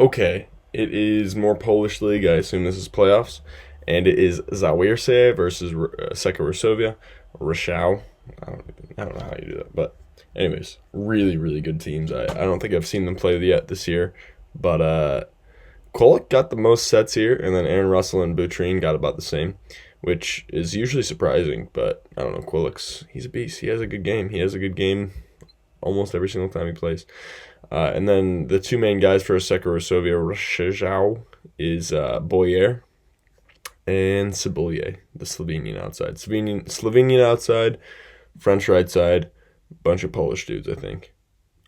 Okay, it is more Polish league. I assume this is playoffs, and it is Zawiercie versus Asseco Resovia, Rzeszow. I don't know how you do that, but anyways, really really good teams. I don't think I've seen them play yet this year, but Kolek got the most sets here, and then Aaron Russell and Butrine got about the same, which is usually surprising. But I don't know, he's a beast. He has a good game. He has a good game almost every single time he plays. And then the two main guys for Asseco Resovia Rzeszów is Boyer and Cibulje, the Slovenian outside. Slovenian outside, French right side, bunch of Polish dudes, I think.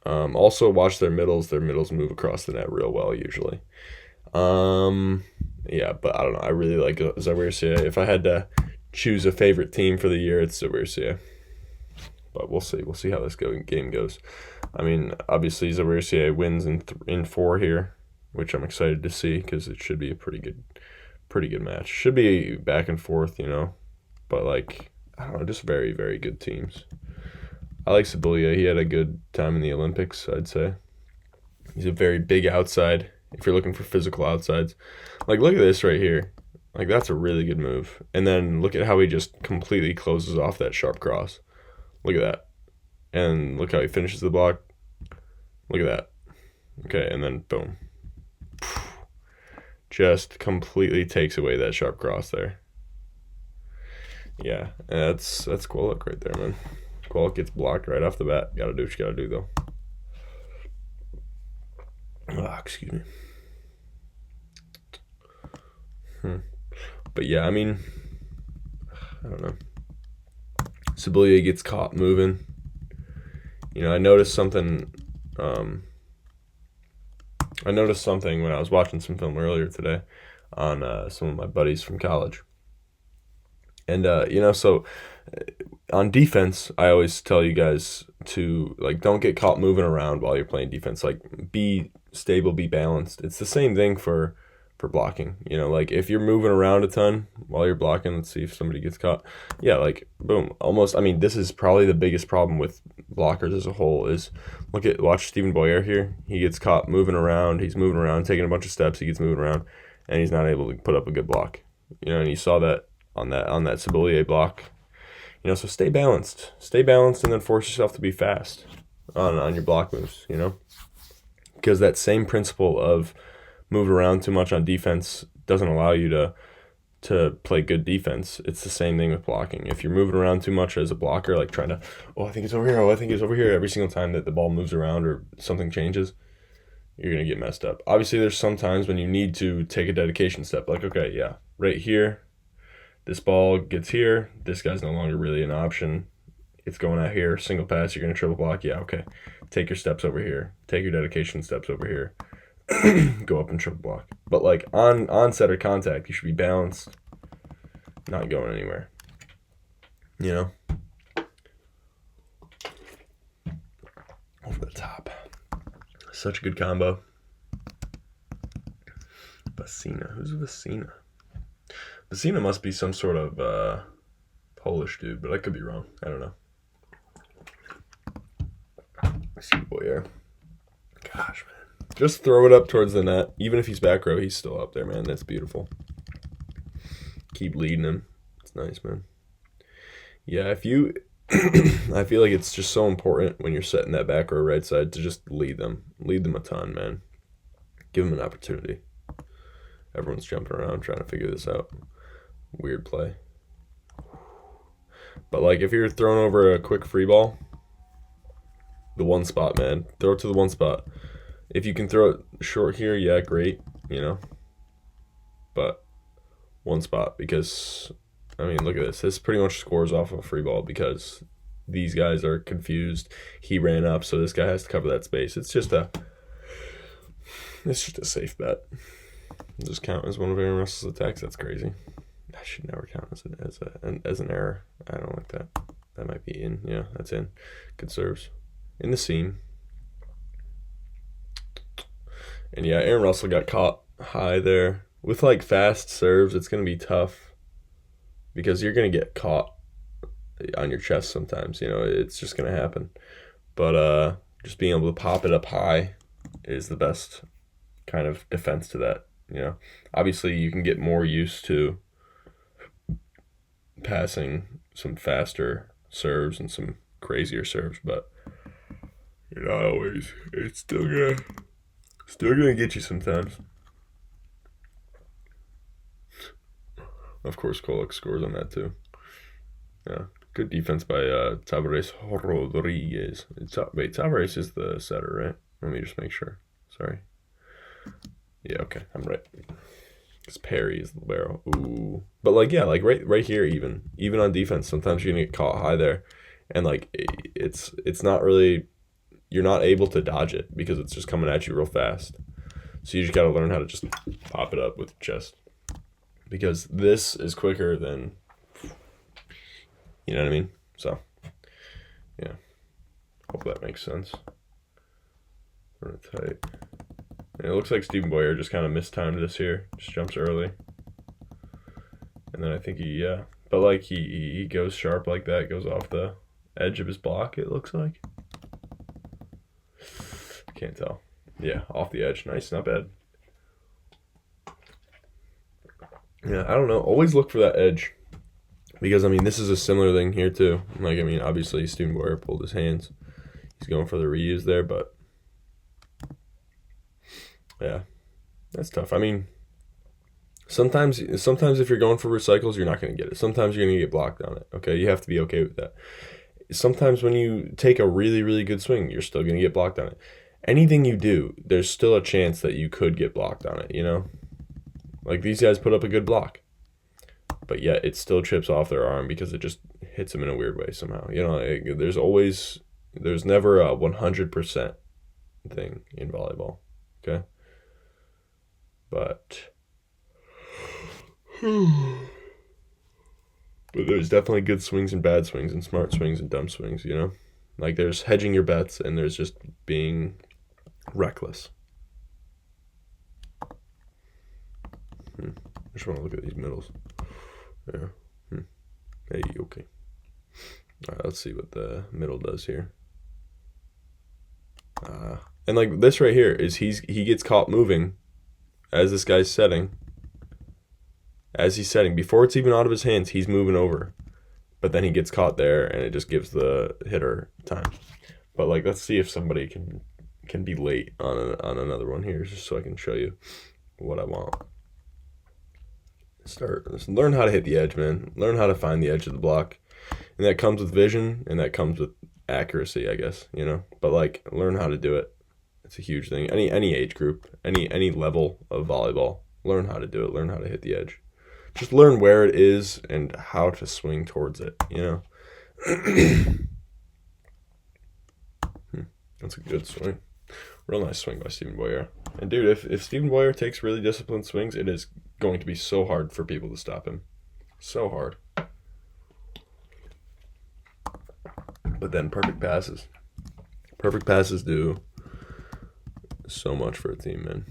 Also, watch their middles. Their middles move across the net real well usually. Yeah, but I don't know. I really like Zawiercie. If I had to choose a favorite team for the year, it's Zawiercie. But we'll see. We'll see how this game goes. I mean, obviously Zawiercie wins in four here, which I'm excited to see because it should be a pretty good match. Should be back and forth, but like I don't know, just very very good teams. I like Cibulje. He had a good time in the Olympics, I'd say. He's a very big outside. If you're looking for physical outsides, like look at this right here. Like that's a really good move. And then look at how he just completely closes off that sharp cross. Look at that. And look how he finishes the block. Look at that. Okay, and then boom. Just completely takes away that sharp cross there. Yeah, that's Kolek right there, man. Kolek gets blocked right off the bat. Gotta do what you gotta do, though. Excuse me. But yeah, I mean, I don't know. Cibulje gets caught moving. I noticed something. I noticed something when I was watching some film earlier today on some of my buddies from college. And so on defense, I always tell you guys to like don't get caught moving around while you're playing defense. Like be stable, be balanced. It's the same thing for blocking. Like if you're moving around a ton while you're blocking, let's see if somebody gets caught. Yeah, like boom, almost. I mean, this is probably the biggest problem with blockers as a whole is watch Stephen Boyer here. He gets caught moving around. He's moving around, taking a bunch of steps. He gets moving around, and he's not able to put up a good block. And you saw that on that Cibulje block. So stay balanced, and then force yourself to be fast on your block moves. Because that same principle of moving around too much on defense doesn't allow you to play good defense. It's the same thing with blocking. If you're moving around too much as a blocker, like trying to, I think it's over here, I think it's over here, every single time that the ball moves around or something changes, you're going to get messed up. Obviously, there's some times when you need to take a dedication step. Like, okay, yeah, right here, this ball gets here, this guy's no longer really an option. It's going out here, single pass, you're going to triple block. Yeah, okay. Take your steps over here. Take your dedication steps over here. Go up and triple block. But like on set or contact, you should be balanced, not going anywhere. Over the top. Such a good combo. Vecina. Who's Vecina? Vecina must be some sort of Polish dude, but I could be wrong. I don't know. See Boyer. Gosh, man. Just throw it up towards the net. Even if he's back row, he's still up there, man. That's beautiful. Keep leading him. It's nice, man. Yeah, if you... I feel like it's just so important when you're setting that back row right side to just lead them. Lead them a ton, man. Give them an opportunity. Everyone's jumping around trying to figure this out. Weird play. But, like, if you're throwing over a quick free ball, the one spot, man. Throw it to the one spot. If you can throw it short here, yeah, great, But one spot because, I mean, look at this. This pretty much scores off of a free ball because these guys are confused. He ran up, so this guy has to cover that space. It's just a safe bet. Just count as one of Aaron Russell's attacks. That's crazy. I should never count as an error. I don't like that. That might be in. Yeah, that's in. Good serves. In the seam. And yeah, Aaron Russell got caught high there. With like fast serves, it's going to be tough because you're going to get caught on your chest sometimes. It's just going to happen. But just being able to pop it up high is the best kind of defense to that. Obviously you can get more used to passing some faster serves and some crazier serves, but you're not always. It's still gonna get you sometimes. Of course, Kolek scores on that too. Yeah, good defense by Zawiercie Rodriguez. Wait, Zawiercie is the setter, right? Let me just make sure. Sorry. Yeah, okay, I'm right. Because Perry is the libero. Ooh, but like right here, even on defense, sometimes you're gonna get caught high there, and like it's not really, you're not able to dodge it because it's just coming at you real fast. So you just gotta learn how to just pop it up with your chest, because this is quicker than, you know what I mean? So yeah, hope that makes sense. Run it tight. And it looks like Stephen Boyer just kind of mistimed this here. Just jumps early. And then I think but like he goes sharp like that, goes off the edge of his block, it looks like. Can't tell. Yeah, off the edge. Nice, not bad. Yeah, I don't know. Always look for that edge. Because, I mean, this is a similar thing here, too. Like, I mean, obviously, Stephen Boyer pulled his hands. He's going for the reuse there, but yeah, that's tough. I mean, sometimes if you're going for recycles, you're not going to get it. Sometimes you're going to get blocked on it, okay? You have to be okay with that. Sometimes when you take a really, really good swing, you're still going to get blocked on it. Anything you do, there's still a chance that you could get blocked on it, Like, these guys put up a good block, but yet it still chips off their arm because it just hits them in a weird way somehow. There's never a 100% thing in volleyball, okay? But there's definitely good swings and bad swings and smart swings and dumb swings, Like, there's hedging your bets and there's just being reckless. I just want to look at these middles. Yeah. Hey, okay. All right, let's see what the middle does here. And like this right here is he gets caught moving as this guy's setting. As he's setting, before it's even out of his hands, he's moving over. But then he gets caught there, and it just gives the hitter time. But like, let's see if somebody can be late on another one here, just so I can show you what I want. Learn how to hit the edge, man. Learn how to find the edge of the block, and that comes with vision, and that comes with accuracy, I guess. But like, learn how to do it. It's a huge thing. Any age group, any level of volleyball, learn how to do it. Learn how to hit the edge. Just learn where it is and how to swing towards it. That's a good swing. Real nice swing by Stephen Boyer. And dude, if Stephen Boyer takes really disciplined swings, it is going to be so hard for people to stop him. So hard. But then perfect passes. Perfect passes do so much for a team, man.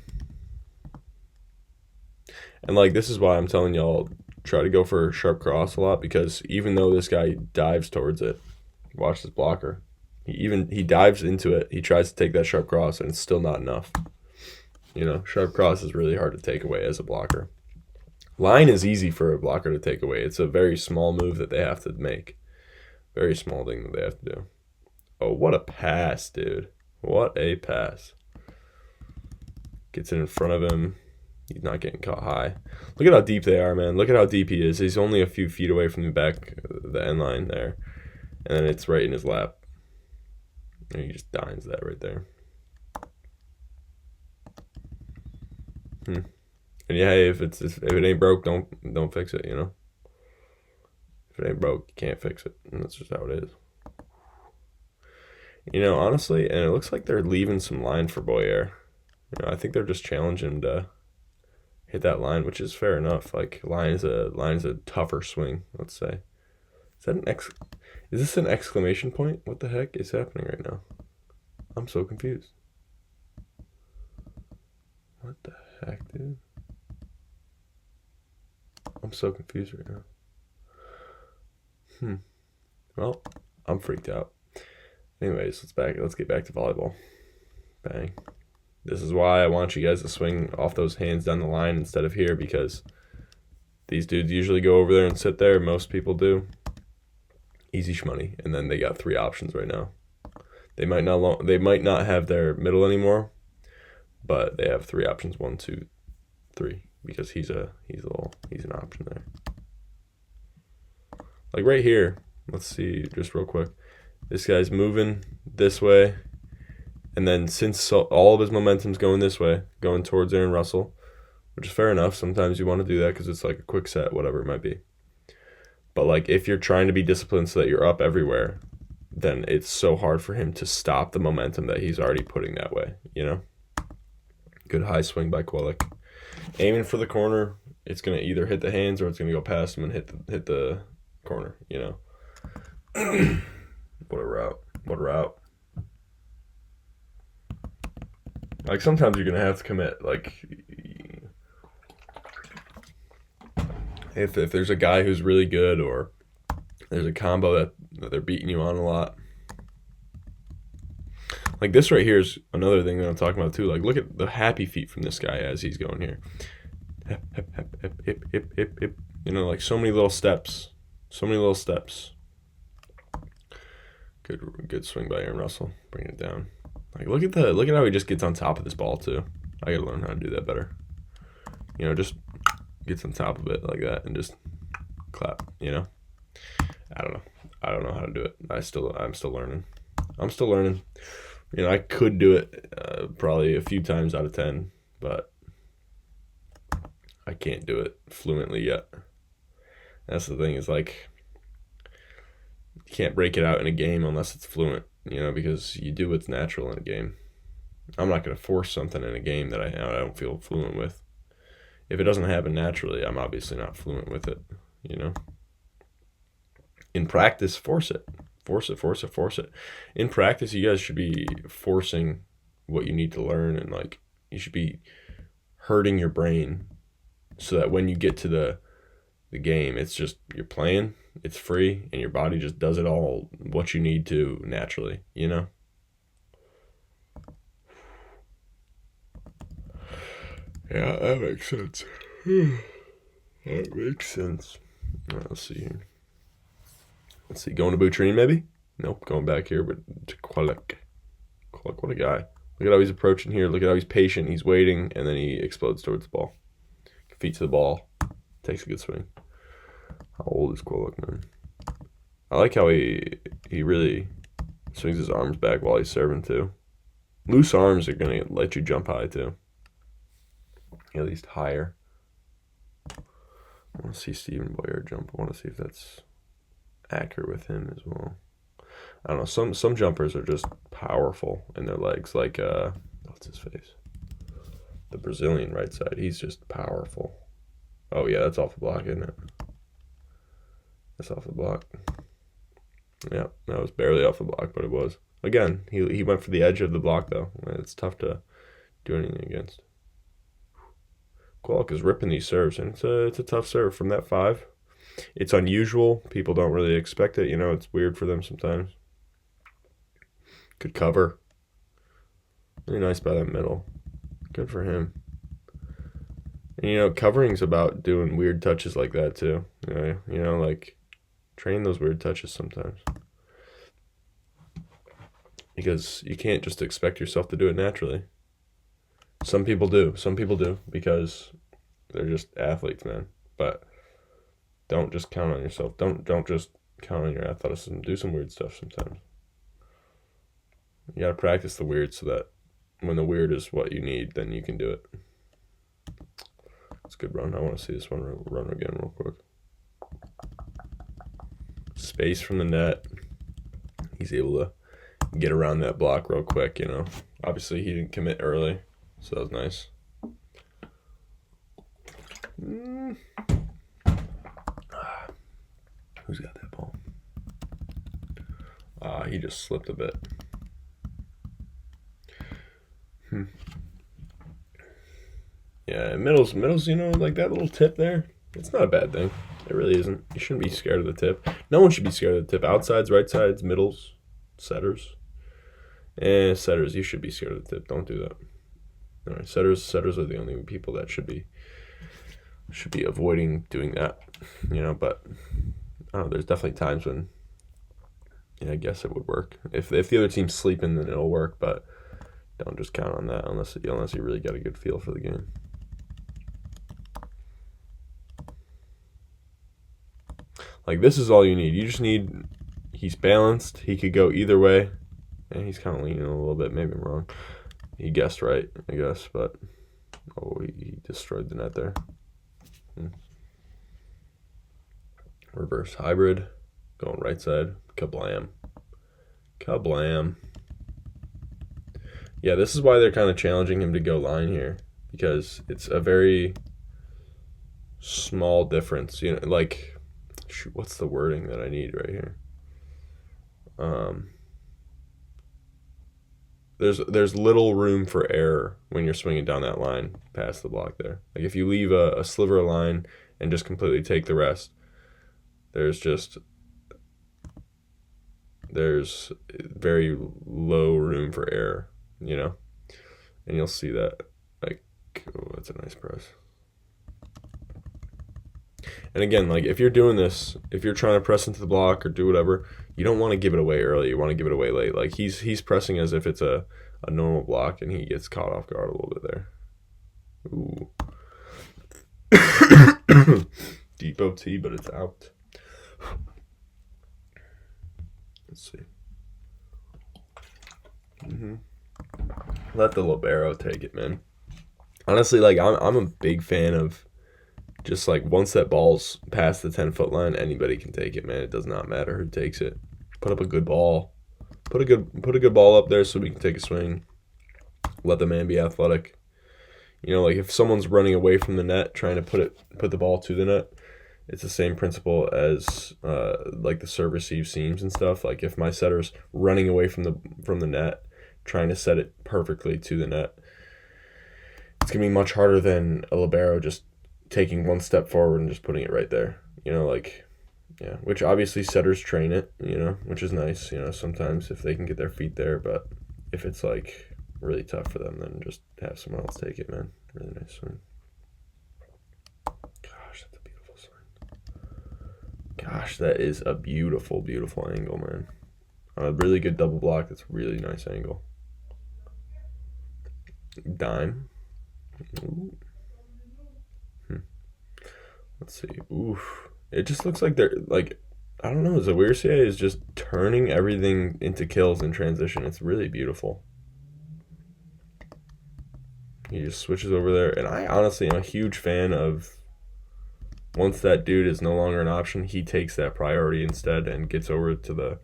And like, this is why I'm telling y'all, try to go for sharp cross a lot, because even though this guy dives towards it, watch this blocker. He dives into it. He tries to take that sharp cross, and it's still not enough. Sharp cross is really hard to take away as a blocker. Line is easy for a blocker to take away. It's a very small move that they have to make. Very small thing that they have to do. Oh, what a pass, dude. What a pass. Gets it in front of him. He's not getting caught high. Look at how deep they are, man. Look at how deep he is. He's only a few feet away from the end line there. And then it's right in his lap. And he just dines that right there. And yeah, hey, if it ain't broke, don't fix it, If it ain't broke, you can't fix it. And that's just how it is. Honestly, and it looks like they're leaving some line for Boyer. I think they're just challenging him to hit that line, which is fair enough. Like, line is a tougher swing, let's say. Is this an exclamation point? What the heck is happening right now? I'm so confused. What the heck, dude? I'm so confused right now. Well, I'm freaked out. Anyways, let's get back to volleyball. Bang. This is why I want you guys to swing off those hands down the line instead of here, because these dudes usually go over there and sit there. Most people do. Easy shmoney. And then they got 3 options right now. They might not have their middle anymore, but they have 3 options. 1, 2, 3. Because he's an option there. Like right here, let's see just real quick. This guy's moving this way, and then since all of his momentum's going this way, going towards Aaron Russell, which is fair enough. Sometimes you want to do that because it's like a quick set, whatever it might be. But like if you're trying to be disciplined so that you're up everywhere, then it's so hard for him to stop the momentum that he's already putting that way, you know? Good high swing by Quillick. Aiming for the corner, it's going to either hit the hands or it's going to go past him and hit the corner, you know? What a route. What a route. Like sometimes you're going to have to commit. Like if there's a guy who's really good or there's a combo that they're beating you on a lot. Like this right here is another thing that I'm talking about too. Like look at the happy feet from this guy as he's going here. Hip, hip, hip, hip, hip, hip, hip, hip. You know, like so many little steps. So many little steps. Good swing by Aaron Russell. Bring it down. Like look at how he just gets on top of this ball too. I gotta learn how to do that better. You know, just gets on top of it like that and just clap, you know? I don't know how to do it. I'm still learning. I'm still learning. You know, I could do it probably a few times out of 10, but I can't do it fluently yet. That's the thing, is like you can't break it out in a game unless it's fluent, you know, because you do what's natural in a game. I'm not going to force something in a game that I don't feel fluent with. If it doesn't happen naturally, I'm obviously not fluent with it, you know. In practice, force it. Force it. In practice, you guys should be forcing what you need to learn, and like you should be hurting your brain so that when you get to the game, it's just you're playing, it's free, and your body just does it all what you need to naturally, you know? Yeah, that makes sense. That makes sense. Let's see here. Let's see, going to Boutrine maybe? Nope, going back here, but to Quillick. Quillick, what a guy. Look at how he's approaching here. Look at how he's patient. He's waiting, and then he explodes towards the ball. Feet to the ball. Takes a good swing. How old is Quillick, man? I like how he really swings his arms back while he's serving, too. Loose arms are going to let you jump high, too. At least higher. I want to see Stephen Boyer jump. I want to see if that's accurate with him as well. I don't know. Some jumpers are just powerful in their legs. Like, what's his face? The Brazilian right side. He's just powerful. Oh, yeah, that's off the block, isn't it? That's off the block. Yeah, that was barely off the block, but it was. Again, he went for the edge of the block, though. It's tough to do anything against. Quillick is ripping these serves, and it's a tough serve from that 5. It's unusual. People don't really expect it. You know, it's weird for them sometimes. Good cover. Really nice by that middle. Good for him. And, you know, covering's about doing weird touches like that, too. You know, like, train those weird touches sometimes. Because you can't just expect yourself to do it naturally. Some people do, because they're just athletes, man. But don't just count on yourself. Don't just count on your athleticism. Do some weird stuff sometimes. You gotta practice the weird so that when the weird is what you need, then you can do it. It's a good run. I want to see this one run again real quick. Space from the net. He's able to get around that block real quick, you know. Obviously, he didn't commit early. So that was nice. Who's got that ball? He just slipped a bit. Yeah, middles, you know, like that little tip there, it's not a bad thing. It really isn't. You shouldn't be scared of the tip. No one should be scared of the tip. Outsides, right sides, middles, setters. Setters, you should be scared of the tip. Don't do that. Anyway, setters are the only people that should be avoiding doing that, but I don't know, there's definitely times when I guess it would work. If the other team's sleeping, then it'll work, but don't just count on that unless you really got a good feel for the game. Like, this is all you need. You just need, he's balanced. He could go either way. And he's kind of leaning a little bit. Maybe I'm wrong. He guessed right, I guess, but he destroyed the net there. Reverse hybrid, going right side. Kablam. Kablam. Yeah, this is why they're kind of challenging him to go line here, because it's a very small difference. Like, shoot, what's the wording that I need right here? There's little room for error when you're swinging down that line past the block there. Like, if you leave a sliver of line and just completely take the rest, there's very low room for error, and you'll see that. Like, oh, that's a nice press. And again, like, if you're doing this, if you're trying to press into the block or do whatever, you don't want to give it away early. You want to give it away late. Like, he's pressing as if it's a normal block, and he gets caught off guard a little bit there. Ooh. Deep OT, but it's out. Let's see. Let the libero take it, man. Honestly, like, I'm a big fan of just, like, once that ball's past the 10-foot line, anybody can take it, man. It does not matter who takes it. Put up a good ball. Put a good ball up there so we can take a swing. Let the man be athletic. Like, if someone's running away from the net, trying to put the ball to the net, it's the same principle as like the serve receive seams and stuff. Like, if my setter's running away from the net, trying to set it perfectly to the net, it's gonna be much harder than a libero just taking one step forward and just putting it right there. Yeah, which obviously setters train it, which is nice, sometimes if they can get their feet there, but if it's, like, really tough for them, then just have someone else take it, man. Really nice swing. Gosh, that's a beautiful swing. Gosh, that is a beautiful, beautiful angle, man. On a really good double block, that's a really nice angle. Dime. Ooh. Let's see. Oof. It just looks like they're, like, I don't know, Zawiercie is just turning everything into kills in transition. It's really beautiful. He just switches over there. And I honestly am a huge fan of, once that dude is no longer an option, he takes that priority instead and gets over to the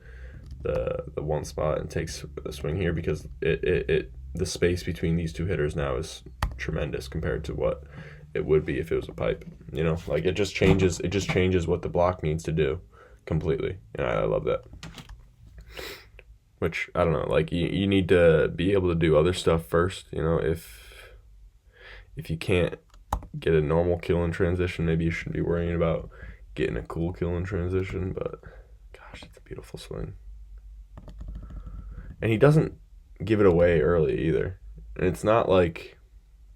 one spot and takes the swing here, because the space between these two hitters now is tremendous compared to what it would be if it was a pipe. Like, it just changes what the block needs to do completely. And I love that. Which, I don't know, like, you need to be able to do other stuff first. If you can't get a normal kill in transition, maybe you should be worrying about getting a cool kill in transition. But gosh, it's a beautiful swing. And he doesn't give it away early either. And it's not like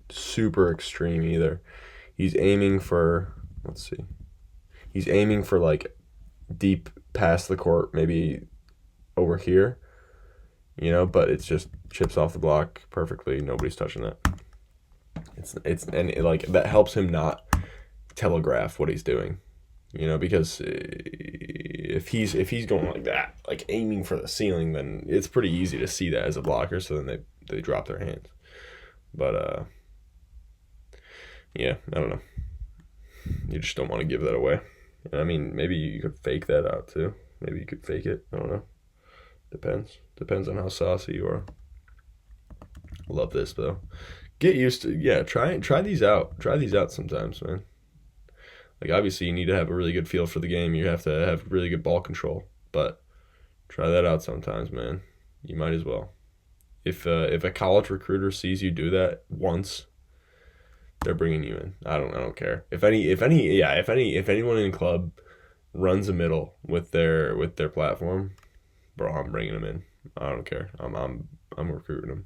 super extreme either. He's aiming for, let's see, like deep past the court, maybe over here, but it's just chips off the block perfectly. Nobody's touching that. Like, that helps him not telegraph what he's doing, because if he's going like that, like aiming for the ceiling, then it's pretty easy to see that as a blocker. So then they drop their hands. But yeah, I don't know. You just don't want to give that away. I mean, maybe you could fake that out too. Maybe you could fake it. I don't know. Depends on how saucy you are. Love this though. Get used to, yeah, try these out. Try these out sometimes, man. Like, obviously you need to have a really good feel for the game. You have to have really good ball control. But try that out sometimes, man. You might as well. If a college recruiter sees you do that once, they're bringing you in. I don't care. If anyone in the club runs a middle with their platform, bro, I'm bringing them in. I don't care. I'm recruiting them.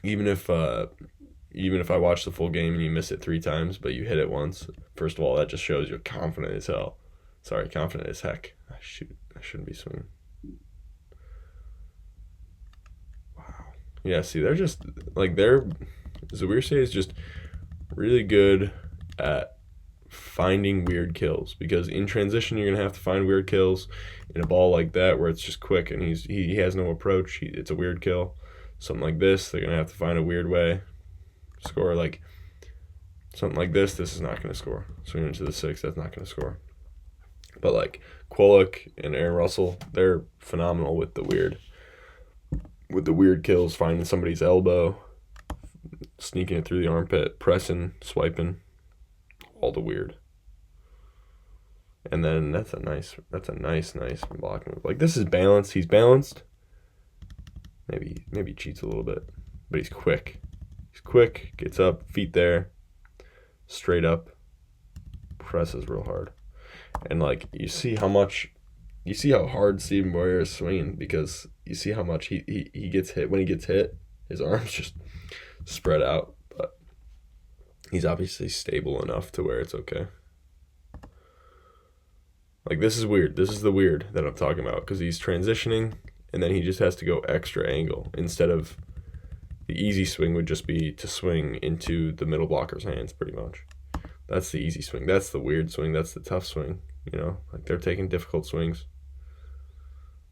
even if I watch the full game and you miss it 3 times, but you hit it once, first of all, that just shows you're confident as hell. Sorry, confident as heck. Shoot, I shouldn't be swinging. Wow. Yeah, see, they're just, like, Zawiercie is just really good at finding weird kills, because in transition you're going to have to find weird kills. In a ball like that where it's just quick and he has no approach, it's a weird kill. Something like this, they're going to have to find a weird way. Score. Like something like this is not going to score. Swinging into the 6, that's not going to score. But like Kwolek and Aaron Russell, they're phenomenal with the weird kills, finding somebody's elbow, sneaking it through the armpit, pressing, swiping, all the weird. And then that's a nice block move. Like, this is balanced. He's balanced. Maybe cheats a little bit, but he's quick. He's quick, gets up, feet there, straight up, presses real hard. And like, you see how hard Stephen Boyer is swinging, because you see how much he gets hit. When he gets hit, his arms just spread out, but he's obviously stable enough to where it's okay. Like, this is weird. This is the weird that I'm talking about, because he's transitioning and then he just has to go extra angle, instead of the easy swing would just be to swing into the middle blocker's hands, pretty much. That's the easy swing. That's the weird swing. That's the tough swing. You know, like, they're taking difficult swings.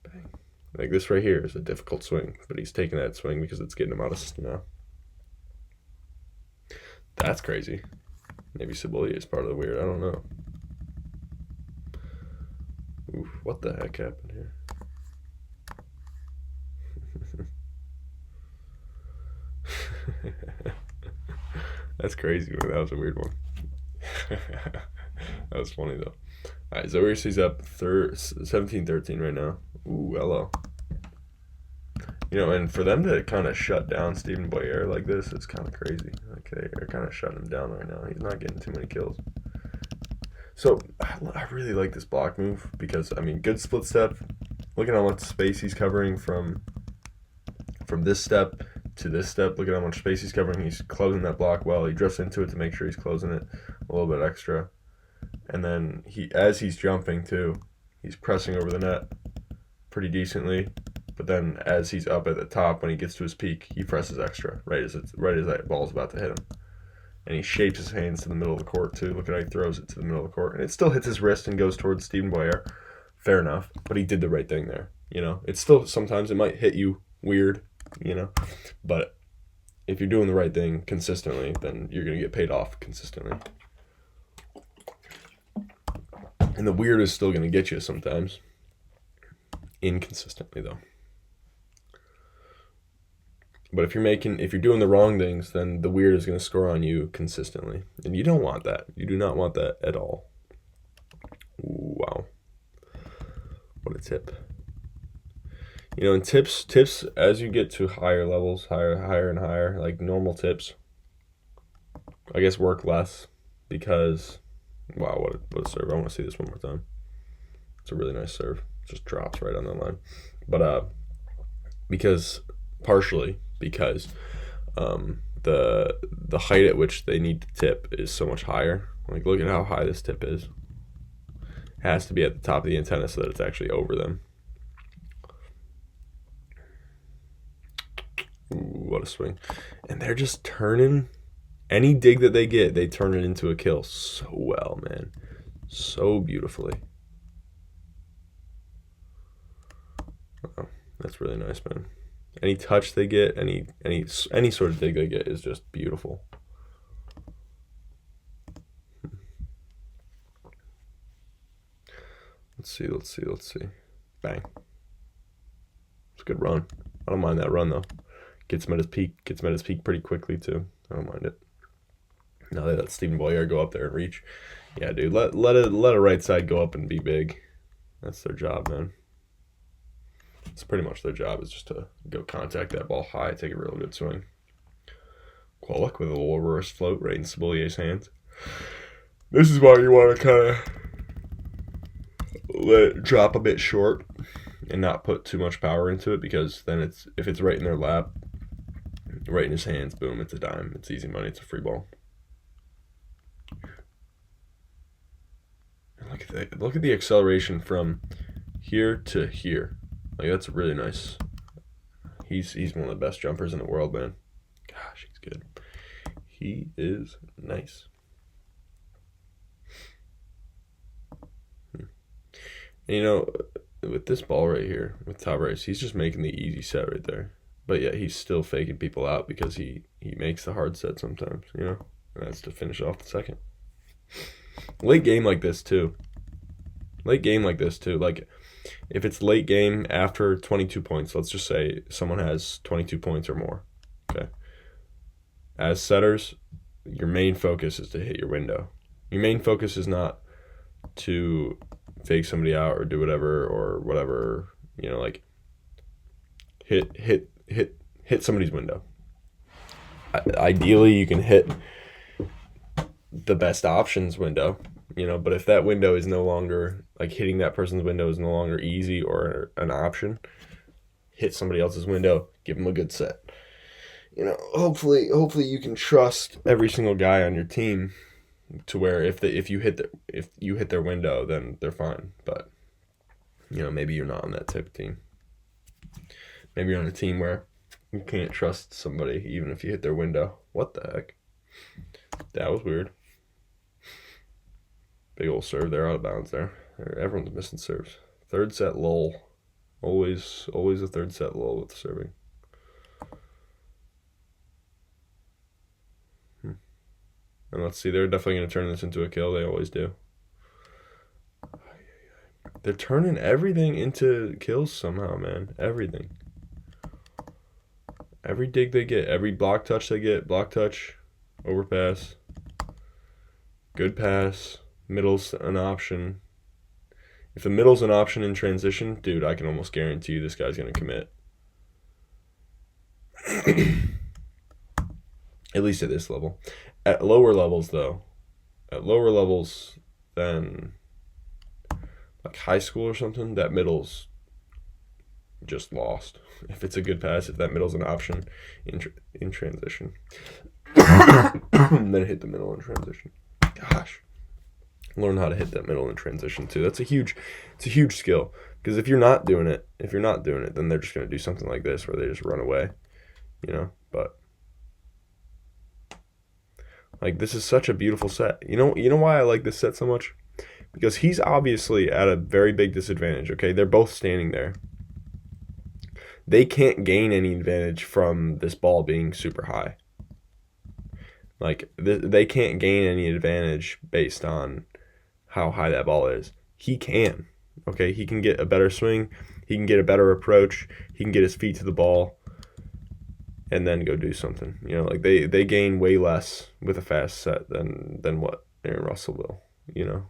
Bang. Like, this right here is a difficult swing, but he's taking that swing because it's getting him out of system now. That's crazy. Maybe Sibilia is part of the weird. I don't know. Oof, what the heck happened here? That's crazy. That was a weird one. That was funny though. Alright, Zawiercie's up 17-13 right now. Ooh, hello. You know, and for them to kind of shut down Stephen Boyer like this, it's kind of crazy. Like, they're kind of shutting him down right now. He's not getting too many kills. So, I really like this block move, because, I mean, good split step. Look at how much space he's covering from this step to this step. Look at how much space he's covering. He's closing that block well. He drifts into it to make sure he's closing it a little bit extra. And then as he's jumping too, he's pressing over the net pretty decently. But then as he's up at the top, when he gets to his peak, he presses extra right as that ball's about to hit him. And he shapes his hands to the middle of the court too. Look at how he throws it to the middle of the court. And it still hits his wrist and goes towards Stephen Boyer. Fair enough. But he did the right thing there. You know, it's still, sometimes it might hit you weird, you know. But if you're doing the right thing consistently, then you're going to get paid off consistently. And the weird is still going to get you sometimes. Inconsistently, though. But if you're doing the wrong things, then the weird is going to score on you consistently. And you don't want that. You do not want that at all. Ooh, wow. What a tip. You know, in tips, as you get to higher levels, higher and higher, like normal tips, I guess work less, because, wow, what a serve. I want to see this one more time. It's a really nice serve. It just drops right on that line. But partially because the height at which they need to tip is so much higher. Like, look at how high this tip is. It has to be at the top of the antenna so that it's actually over them. Ooh, what a swing. And they're just turning any dig that they get, they turn it into a kill so well, man. So beautifully. Wow, that's really nice, man. Any touch they get, any sort of dig they get is just beautiful. Let's see. Bang. It's a good run. I don't mind that run though. Gets him at his peak pretty quickly too. I don't mind it. Now they let Stephen Boyer go up there and reach. Yeah, dude, let a right side go up and be big. That's their job, man. It's pretty much their job, is just to go contact that ball high, take a real good swing. Kwolek with a little reverse float right in Sibilia's hands. This is why you want to kind of let it drop a bit short and not put too much power into it, because then if it's right in their lap, right in his hands. Boom, it's a dime. It's easy money. It's a free ball. Look at the acceleration from here to here. Like, that's really nice. He's one of the best jumpers in the world, man. Gosh, he's good. He is nice. And, you know, with this ball right here, with Zawiercie, he's just making the easy set right there. But yeah, he's still faking people out because he makes the hard set sometimes, you know? And that's to finish off the second. Late game like this, too. Like, if it's late game after 22 points, let's just say someone has 22 points or more, okay? As setters, your main focus is to hit your window. Your main focus is not to fake somebody out or do whatever, you know, like hit somebody's window. Ideally, you can hit the best options window, you know, but if that window is no longer, like, hitting that person's window is no longer easy or an option, hit somebody else's window, give them a good set. You know, hopefully you can trust every single guy on your team to where if you hit their window, then they're fine. But, you know, maybe you're not on that type of team. Maybe you're on a team where you can't trust somebody even if you hit their window. What the heck? That was weird. Big old serve there, out of bounds there. Everyone's missing serves. Third set lull. Always a third set lull with serving. And let's see, they're definitely going to turn this into a kill. They always do. They're turning everything into kills somehow, man. Everything. Every dig they get, every block touch they get, block touch, overpass, good pass, middle's an option. If the middle's an option in transition, dude, I can almost guarantee you this guy's going to commit. At least at this level. At lower levels, though, than like high school or something, that middle's just lost. If it's a good pass, if that middle's an option in transition, then hit the middle in transition. Gosh, learn how to hit that middle in transition too. It's a huge skill, because if you're not doing it, then they're just gonna do something like this where they just run away, you know. But like, this is such a beautiful set. You know why I like this set so much? Because he's obviously at a very big disadvantage, okay? They're both standing there. They can't gain any advantage from this ball being super high. Like, they can't gain any advantage based on how high that ball is. He can, okay? He can get a better swing. He can get a better approach. He can get his feet to the ball and then go do something. You know, like, they gain way less with a fast set than what Aaron Russell will, you know.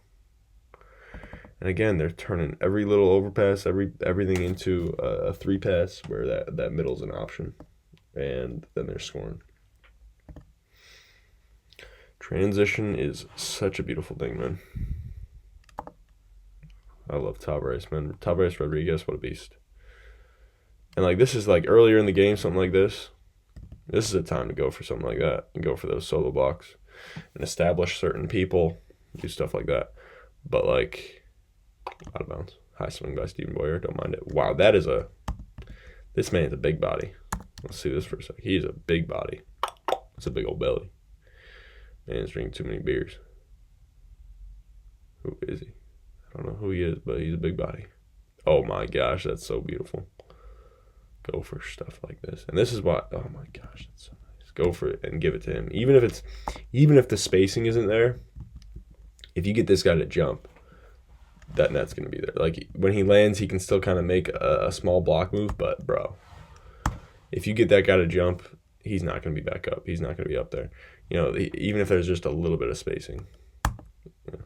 And again, they're turning every little overpass, everything into a three pass where that middle's an option, and then they're scoring. Transition is such a beautiful thing, man. I love Zawiercie, man. Zawiercie Rodriguez, what a beast. And like, this is like earlier in the game, something like this. This is a time to go for something like that and go for those solo blocks and establish certain people, do stuff like that. But like, out of bounds. High swing by Stephen Boyer. Don't mind it. Wow, this man's a big body. Let's see this for a sec. He's a big body. It's a big old belly. Man's drinking too many beers. Who is he? I don't know who he is, but he's a big body. Oh my gosh, that's so beautiful. Go for stuff like this. And this is why, oh my gosh, that's so nice. Go for it and give it to him. Even if the spacing isn't there, if you get this guy to jump, that net's going to be there. Like, when he lands, he can still kind of make a small block move, but bro, if you get that guy to jump, he's not going to be back up. He's not going to be up there. You know, even if there's just a little bit of spacing. Yeah.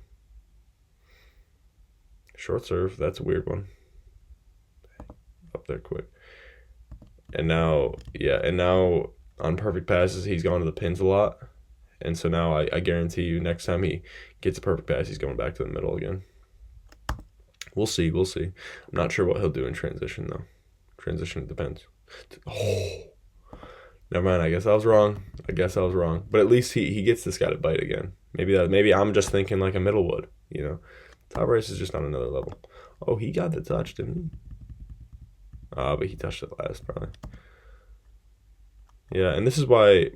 Short serve, that's a weird one. Up there quick. And now on perfect passes, he's gone to the pins a lot. And so now I guarantee you, next time he gets a perfect pass, he's going back to the middle again. We'll see. I'm not sure what he'll do in transition, though. Transition, depends. Oh, Never mind. I guess I was wrong. But at least he gets this guy to bite again. Maybe I'm just thinking like a middle would. You know, top race is just on another level. Oh, he got the touch, didn't he? But he touched it last probably. Yeah, and this is why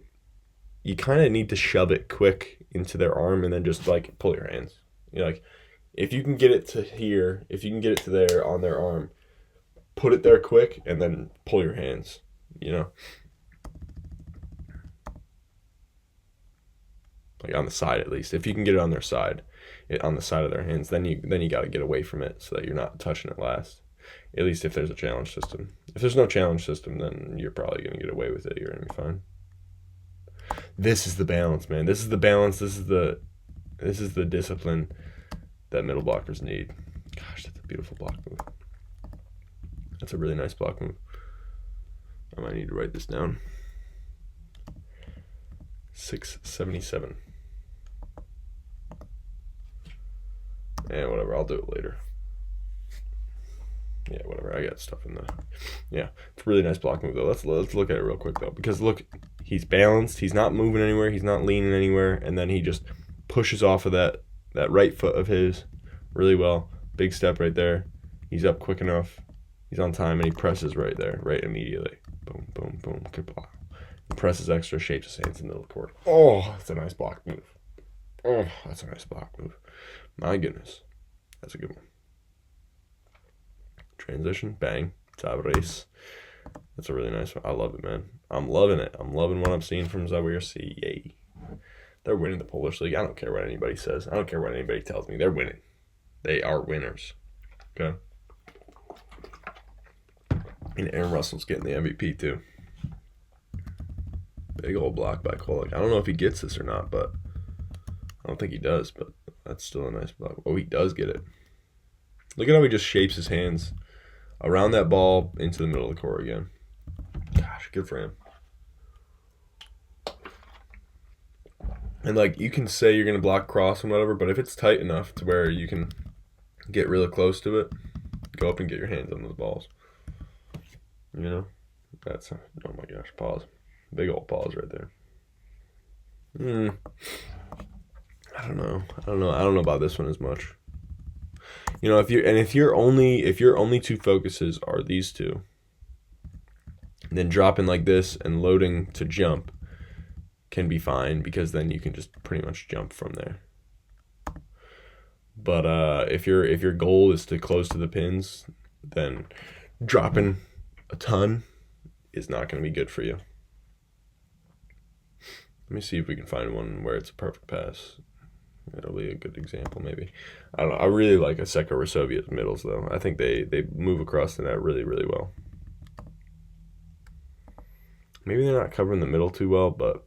you kind of need to shove it quick into their arm and then just like pull your hands. You know, like if you can get it to here, if you can get it to there on their arm, put it there quick and then pull your hands. You know. Like on the side at least. If you can get it on their side, on the side of their hands, then you got to get away from it so that you're not touching it last. At least if there's a challenge system. If there's no challenge system, then you're probably gonna get away with it. You're gonna be fine. This is the balance, man. This is the balance. This is the discipline that middle blockers need. Gosh, that's a beautiful block move. That's a really nice block move. I might need to write this down. 677. Yeah, whatever. I'll do it later. Yeah, whatever. I got stuff in the. Yeah, it's a really nice block move though. Let's look at it real quick though, because look, he's balanced. He's not moving anywhere. He's not leaning anywhere, and then he just pushes off of that right foot of his really well. Big step right there. He's up quick enough. He's on time, and he presses right there, right immediately. Boom, boom, boom. Kablah. Presses extra, shapes his hands in the middle of the court. Oh, that's a nice block move. Oh, that's a nice block move. My goodness. That's a good one. Transition, bang, Zawiercie. That's a really nice one. I love it, man. I'm loving it. I'm loving what I'm seeing from Zawiercie. Yay. They're winning the Polish League. I don't care what anybody says. I don't care what anybody tells me. They're winning. They are winners. Okay? And Aaron Russell's getting the MVP, too. Big old block by Kolek. I don't know if he gets this or not, but I don't think he does, but that's still a nice block. Oh, he does get it. Look at how he just shapes his hands around that ball into the middle of the court again. Gosh, good for him. And, like, you can say you're going to block cross and whatever, but if it's tight enough to where you can get really close to it, go up and get your hands on those balls. You know? That's, oh my gosh, pause. Big old pause right there. I don't know about this one as much. You know, if your only two focuses are these two, then dropping like this and loading to jump can be fine, because then you can just pretty much jump from there. But if your goal is to close to the pins, then dropping a ton is not going to be good for you. Let me see if we can find one where it's a perfect pass. That'll be a good example, maybe. I don't know. I really like Asseco Resovia's middles, though. I think they move across the net really, really well. Maybe they're not covering the middle too well, but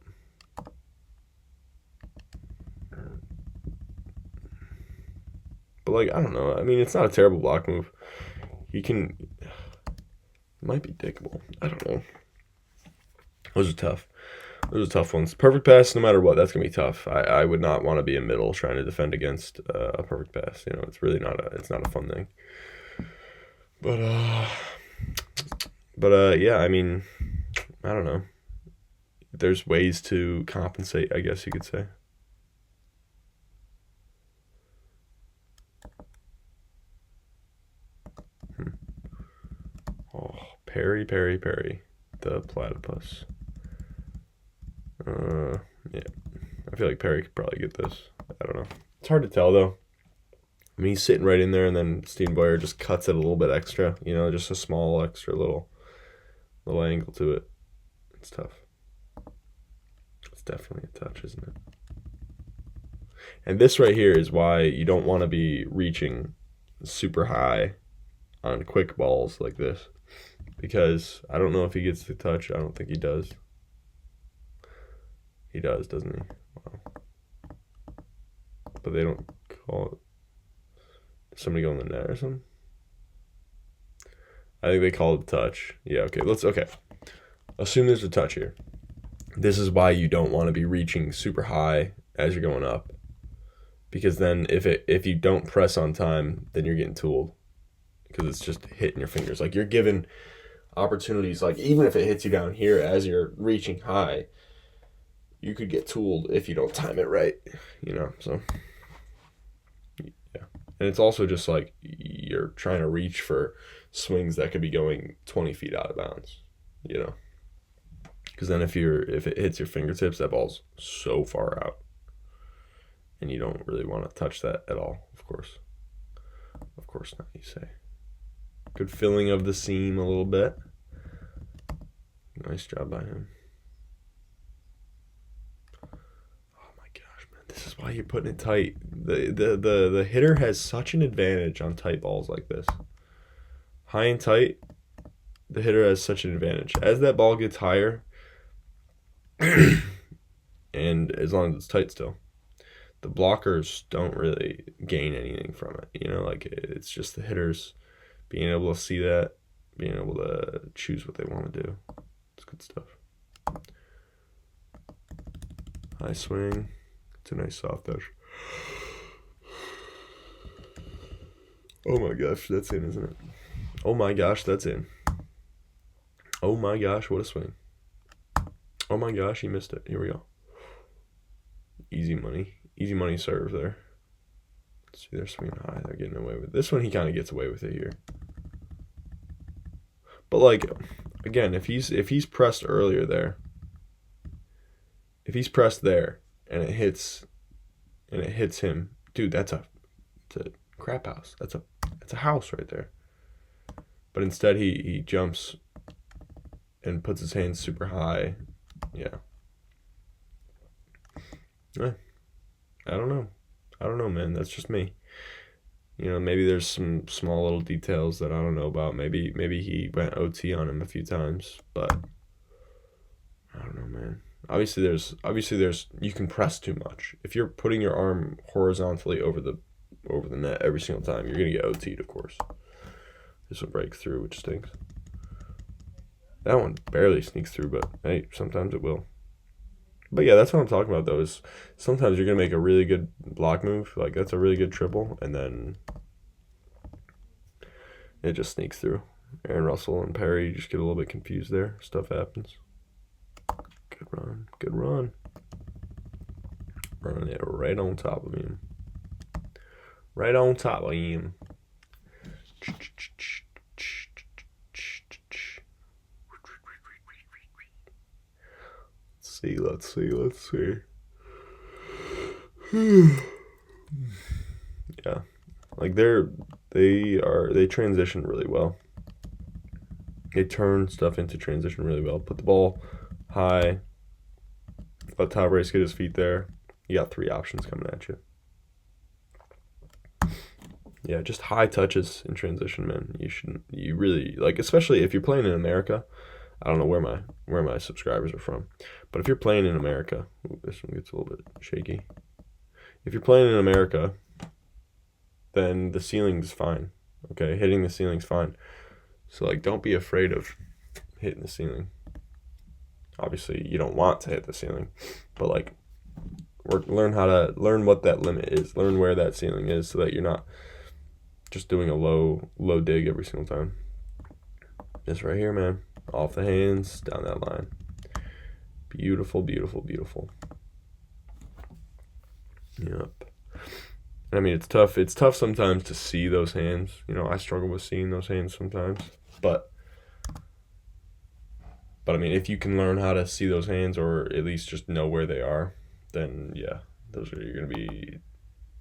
like, I don't know. I mean, it's not a terrible block move. It might be diggable. I don't know. Those are tough. Those are tough ones. Perfect pass, no matter what, that's going to be tough. I would not want to be a middle trying to defend against a perfect pass. You know, it's really not a fun thing. But yeah, I mean, I don't know. There's ways to compensate, I guess you could say. Oh, Perry, the platypus. Yeah, I feel like Perry could probably get this. I don't know. It's hard to tell though. I mean, he's sitting right in there, and then Steenboyer just cuts it a little bit extra. You know, just a small extra little angle to it. It's tough. It's definitely a touch, isn't it? And this right here is why you don't want to be reaching super high on quick balls like this, because I don't know if he gets the touch. I don't think he does. He does, doesn't he? Wow. But they don't call it. Did somebody go in the net or something? I think they called it touch. Yeah, okay. Okay. Assume there's a touch here. This is why you don't want to be reaching super high as you're going up. Because then if you don't press on time, then you're getting tooled. Because it's just hitting your fingers. Like, you're giving opportunities, like even if it hits you down here as you're reaching high, you could get tooled if you don't time it right, so yeah. And it's also just like you're trying to reach for swings that could be going 20 feet out of bounds, because then if it hits your fingertips, that ball's so far out, and you don't really want to touch that at all. Of course not, you say. Good filling of the seam a little bit. Nice job by him. Oh my gosh, man, this is why you're putting it tight. The hitter has such an advantage on tight balls like this. High and tight, the hitter has such an advantage. As that ball gets higher, and as long as it's tight still, the blockers don't really gain anything from it. Like it's just the hitters being able to see that, being able to choose what they want to do. It's good stuff. High swing. It's a nice soft edge. Oh my gosh, that's in, isn't it? Oh my gosh, that's in. Oh my gosh, what a swing. Oh my gosh, he missed it. Here we go. Easy money. Easy money serve there. Let's see, they're swinging high. They're getting away with it. This one, he kind of gets away with it here. But like, again, if he's pressed earlier there, if he's pressed there and it hits him, dude, it's a crap house. That's a house right there. But instead he jumps and puts his hands super high. Yeah. I don't know, man. That's just me. Maybe there's some small little details that I don't know about. Maybe he went OT on him a few times, but I don't know, man. Obviously there's you can press too much. If you're putting your arm horizontally over the net every single time, you're gonna get OT'd, of course. This will break through, which stinks. That one barely sneaks through, but hey, sometimes it will. But yeah, that's what I'm talking about, though, is sometimes you're going to make a really good block move. Like, that's a really good triple, and then it just sneaks through. Aaron Russell and Perry just get a little bit confused there. Stuff happens. Good run. Good run. Running it right on top of him. Right on top of him. Let's see. Yeah. Like they transition really well. They turn stuff into transition really well. Put the ball high. Let Top Race get his feet there. You got 3 options coming at you. Yeah, just high touches in transition, man. You really, like, especially if you're playing in America. I don't know where my subscribers are from, but if you're playing in America, this one gets a little bit shaky. If you're playing in America, then the ceiling's fine. Okay, hitting the ceiling's fine. So like, don't be afraid of hitting the ceiling. Obviously, you don't want to hit the ceiling, but like, learn what that limit is. Learn where that ceiling is, so that you're not just doing a low dig every single time. This right here, man. Off the hands, down that line. Beautiful, beautiful, beautiful. Yep. I mean, it's tough. It's tough sometimes to see those hands. I struggle with seeing those hands sometimes. But I mean, if you can learn how to see those hands, or at least just know where they are, then yeah, you're gonna be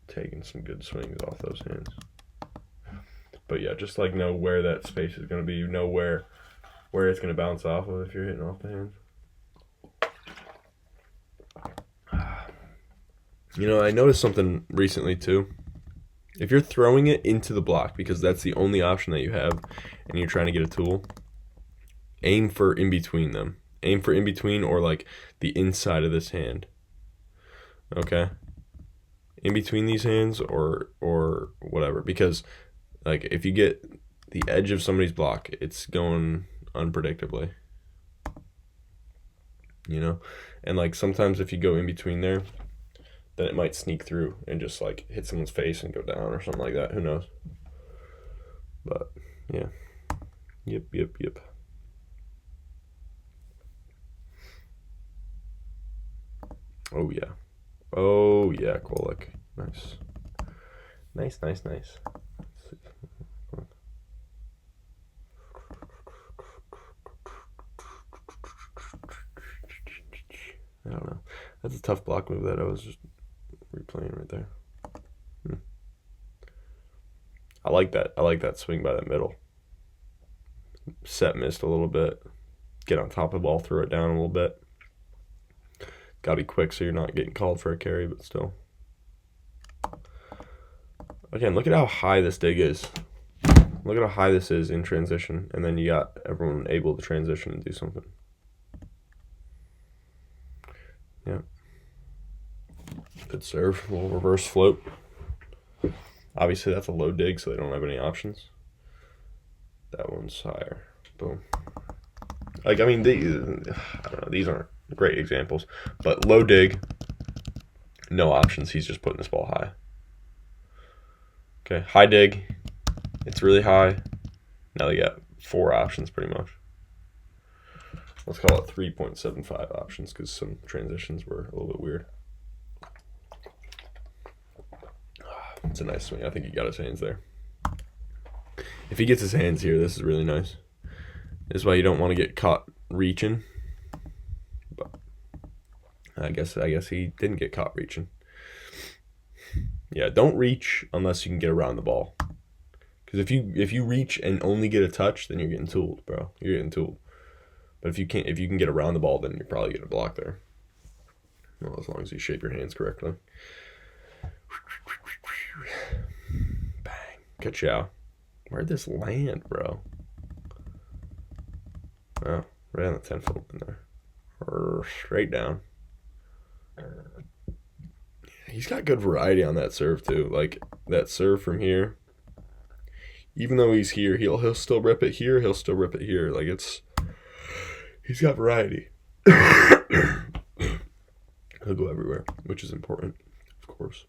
taking some good swings off those hands. But yeah, just like know where that space is gonna be. Know where it's going to bounce off of if you're hitting off the hands. I noticed something recently too. If you're throwing it into the block, because that's the only option that you have, and you're trying to get a tool, aim for in between them. Aim for in between, or like the inside of this hand. Okay? In between these hands, or whatever. Because like, if you get the edge of somebody's block, it's going unpredictably, and like sometimes if you go in between there, then it might sneak through and just like hit someone's face and go down or something like that. Who knows? But yeah, yep. Oh, yeah. Oh, yeah, Kolek. Nice. Nice. I don't know. That's a tough block move that I was just replaying right there. I like that. I like that swing by the middle. Set missed a little bit. Get on top of the ball, throw it down a little bit. Gotta be quick so you're not getting called for a carry, but still. Again, look at how high this dig is. Look at how high this is in transition, and then you got everyone able to transition and do something. Yeah. Good serve. A little reverse float. Obviously, that's a low dig, so they don't have any options. That one's higher. Boom. Like, I mean, I don't know. These aren't great examples. But low dig, no options. He's just putting this ball high. Okay, high dig. It's really high. Now they got 4 options pretty much. Let's call it 3.75 options because some transitions were a little bit weird. It's a nice swing. I think he got his hands there. If he gets his hands here, this is really nice. This is why you don't want to get caught reaching. But I guess he didn't get caught reaching. Yeah, don't reach unless you can get around the ball. Because if you reach and only get a touch, then you're getting tooled, bro. You're getting tooled. But if you can get around the ball, then you're probably getting a block there. Well, as long as you shape your hands correctly. Bang. Good chow. Where'd this land, bro? Oh, right on the 10-foot in there. Or straight down. He's got good variety on that serve too. Like that serve from here. Even though he's here, he'll still rip it here. He'll still rip it here. Like he's got variety. He'll go everywhere, which is important, of course.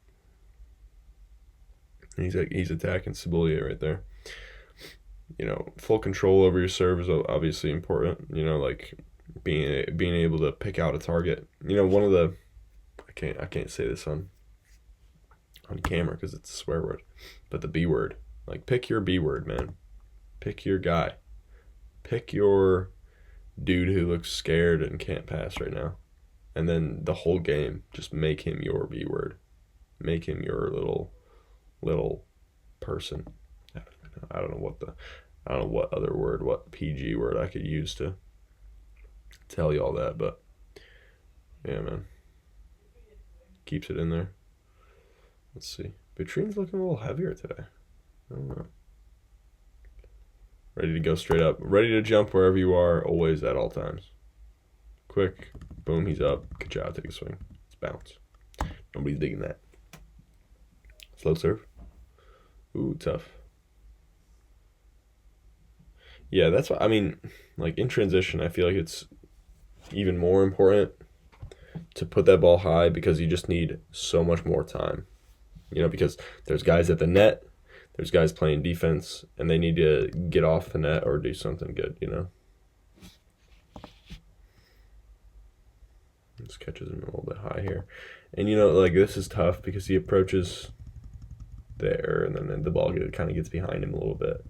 And he's attacking Sibilia right there. You know, full control over your serve is obviously important. You know, like being able to pick out a target. You know, one of the I can't say this on camera because it's a swear word, but the B word. Like pick your B word, man. Pick your guy. Pick your dude who looks scared and can't pass right now. And then the whole game, just make him your B word. Make him your little person. I don't know what other word, what PG word I could use to tell you all that, but yeah, man. Keeps it in there. Let's see. Vitrine's looking a little heavier today. I don't know. Ready to go straight up. Ready to jump wherever you are, always at all times. Quick. Boom, he's up. Good job, take a swing. Let's bounce. Nobody's digging that. Slow serve. Ooh, tough. Yeah, that's what I mean. Like in transition, I feel like it's even more important to put that ball high because you just need so much more time. You know, because there's guys at the net, there's guys playing defense, and they need to get off the net or do something good, you know. This catches him a little bit high here. And, you know, like this is tough because he approaches there, and then the ball kind of gets behind him a little bit.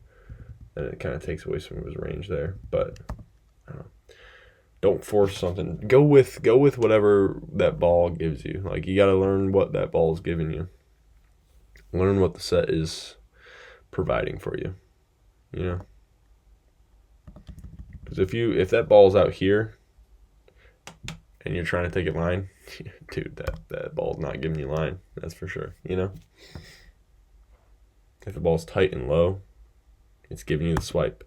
And it kind of takes away some of his range there. But, I don't know. Don't force something. Go with whatever that ball gives you. Like, you got to learn what that ball is giving you. Learn what the set is providing for you. You know? Because if that ball's out here and you're trying to take a line, dude, that ball's not giving you line. That's for sure. You know? If the ball's tight and low, it's giving you the swipe.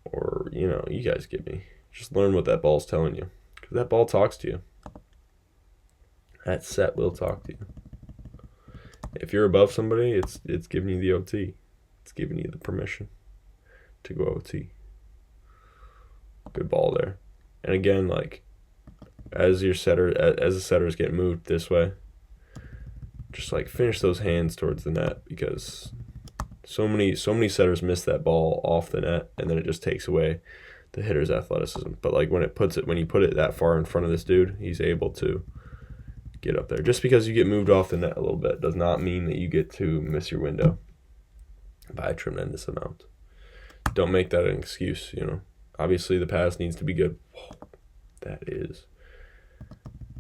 Or, you know, you guys get me. Just learn what that ball's telling you. Because that ball talks to you. That set will talk to you. If you're above somebody, it's giving you the OT. It's giving you the permission to go OT. Good ball there. And again, like, as the setters get moved this way, just like finish those hands towards the net because so many setters miss that ball off the net and then it just takes away the hitter's athleticism. But like when you put it that far in front of this dude, he's able to get up there. Just because you get moved off the net a little bit does not mean that you get to miss your window by a tremendous amount. Don't make that an excuse, you know. Obviously, the pass needs to be good. Whoa, that is...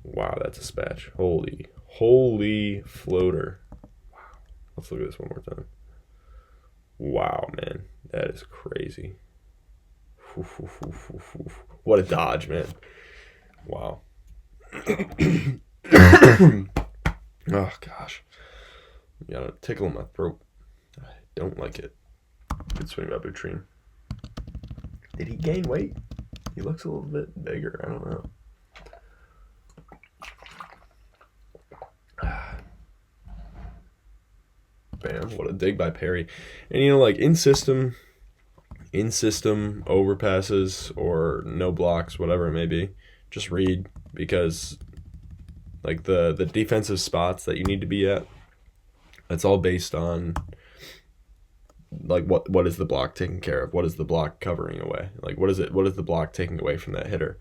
Wow, that's a spatch. Holy floater. Wow. Let's look at this one more time. Wow, man. That is crazy. What a dodge, man. Wow. Oh, gosh. You got a tickle in my throat. I don't like it. Good swing by Butrine. Did he gain weight? He looks a little bit bigger. I don't know. Bam. What a dig by Perry. And, you know, like, in-system overpasses or no blocks, whatever it may be, just read, because, like, the defensive spots that you need to be at, it's all based on, like, what is the block taking care of? What is the block covering away? Like, what is the block taking away from that hitter?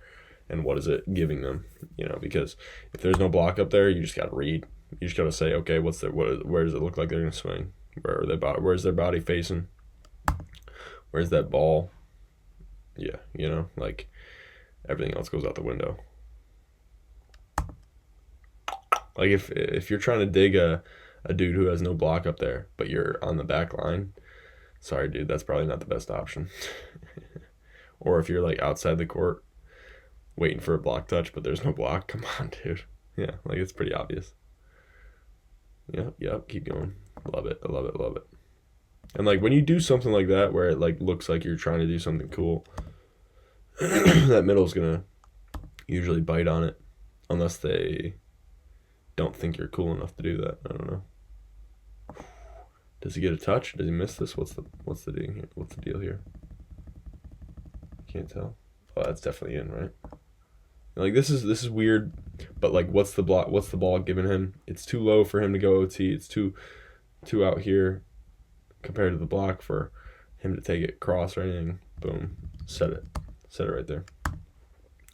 And what is it giving them? You know, because if there's no block up there, you just got to read. You just got to say, okay, where does it look like they're going to swing? Where's their body facing? Where's that ball? Yeah, you know, like, everything else goes out the window. Like, if you're trying to dig a dude who has no block up there, but you're on the back line, sorry, dude, that's probably not the best option. Or if you're, like, outside the court waiting for a block touch, but there's no block, come on, dude. Yeah, like, it's pretty obvious. Yep, keep going. Love it. And, like, when you do something like that where it, like, looks like you're trying to do something cool, that middle's gonna usually bite on it, unless they don't think you're cool enough to do that. I don't know. Does he get a touch? Does he miss this? What's the deal here? What's the deal here? Can't tell. Oh, that's definitely in, right? Like, this is weird, but, like, what's the ball giving him? It's too low for him to go OT. It's too out here compared to the block for him to take it cross or anything. Boom. Set it right there.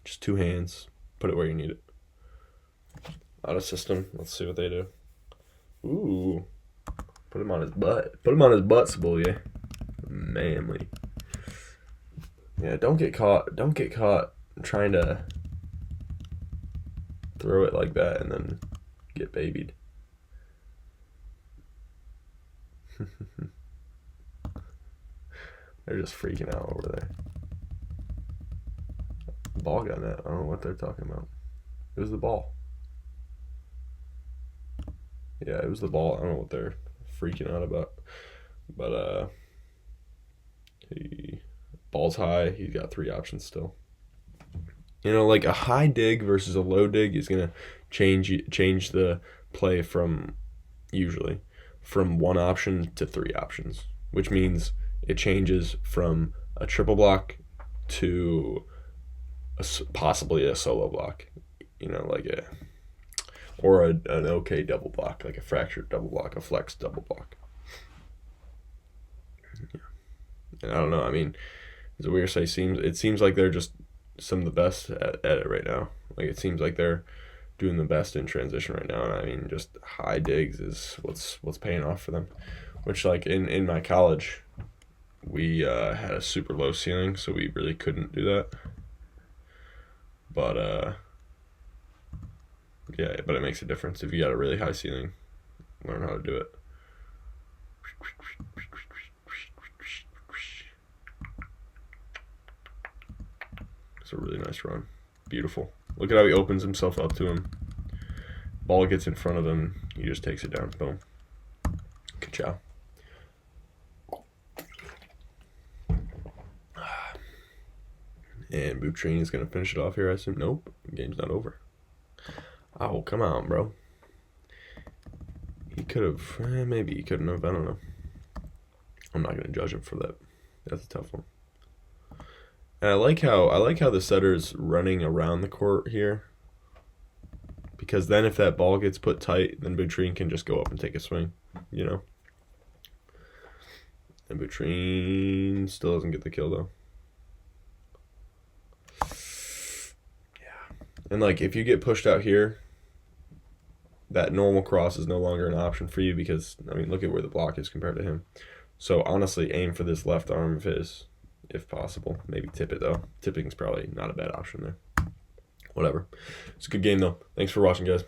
Just two hands. Put it where you need it. Out of system. Let's see what they do. Ooh. Put him on his butt, Saboulier. Manly. Yeah, don't get caught trying to throw it like that and then get babied. They're just freaking out over there. The ball got net. I don't know what they're talking about. It was the ball. Yeah, it was the ball. I don't know what they're freaking out about. But ball's high. He's got three options still. You know, like, a high dig versus a low dig is gonna change the play from one option to three options, which means it changes from a triple block to possibly a solo block. You know, like an okay double block, like a fractured double block, a flex double block. Yeah. And I don't know. I mean, it's a weird say. It seems like they're just some of the best at it right now. Like, it seems like they're doing the best in transition right now. And I mean, just high digs is what's paying off for them. Which, like, in my college, we had a super low ceiling, so we really couldn't do that. But yeah, but it makes a difference if you got a really high ceiling. Learn how to do it. It's a really nice run. Beautiful. Look at how he opens himself up to him. Ball gets in front of him. He just takes it down. Boom. Ka-chow. And Butrine is going to finish it off here, I assume. Nope. Game's not over. Oh, come on, bro. He could have. Maybe he couldn't have. I don't know. I'm not going to judge him for that. That's a tough one. And I like how the setter's running around the court here. Because then if that ball gets put tight, then Butrine can just go up and take a swing, you know? And Butrine still doesn't get the kill, though. Yeah. And, like, if you get pushed out here, that normal cross is no longer an option for you because, I mean, look at where the block is compared to him. So honestly, aim for this left arm of his, if possible. Maybe tip it, though. Tipping is probably not a bad option there. Whatever. It's a good game, though. Thanks for watching, guys.